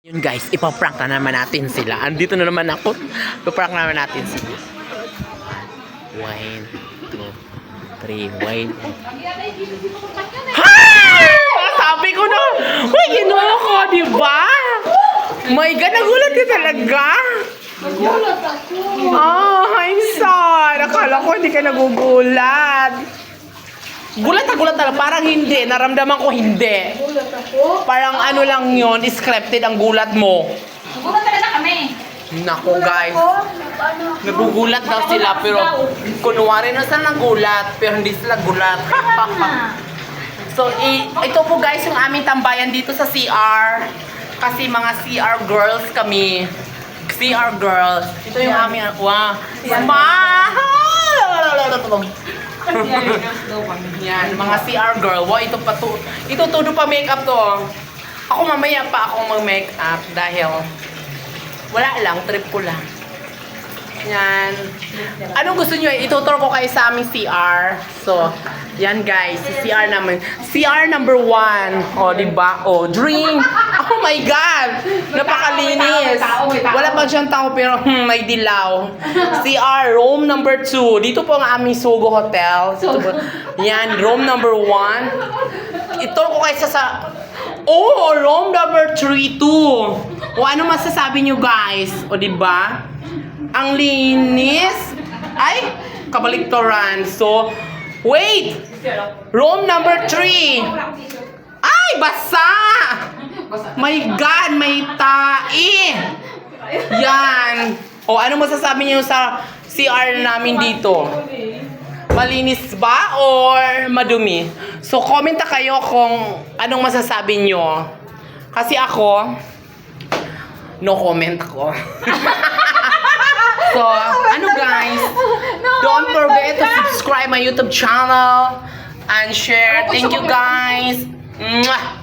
Yun guys, ipaprank na naman natin sila. Andito na naman ako. Ipaprank na naman natin sila. 1, 2, 3, wait. Ha! Sabi ko na, uy, ginawa ko, di ba? My God, nagulat ka talaga. Nagulat ako. I'm sorry. Akala ko hindi ka nagugulat. Gulat na gulat talaga. Parang hindi. Naramdaman ko hindi. Nagulat ako. Parang ano lang yun, scripted ang gulat mo. Nagulat talaga kami. Nako guys. Ano? Nagugulat daw sila pero kunwari na sila nagulat pero hindi sila gulat. So ito po guys yung aming tambayan dito sa CR. Kasi mga CR girls kami. CR girls. Ito yung aming wow. Yan, mga CR girl. Wow, ito pa to. Ito todo pa makeup to. Ako mamaya pa ako mag-makeup dahil wala lang, trip ko lang. Yan. Anong gusto nyo? Ituturo ko kayo sa aming CR. So, yan guys, si CR naman. CR number 1. O, diba? O, drink. Oh my God! Napakalinis. Wala pa siyang tao pero may dilaw. CR, room number 2. Dito po ang aming Sogo Hotel. Dito po. Yan, room number 1. Ituro ko kayo sa... Oh, room number 3 too. O, ano masasabi nyo guys? O, diba? Ang linis. Ay, kabaliktaran. So, wait! Room number 3. Ay, basa! My God, may tae! Yan. O, ano masasabi niyo sa CR namin dito? Malinis ba or madumi? So, komenta kayo kung anong masasabi niyo. Kasi ako, no comment ako. So, ano guys? Don't forget to subscribe my YouTube channel and share. Thank you guys. Mwah!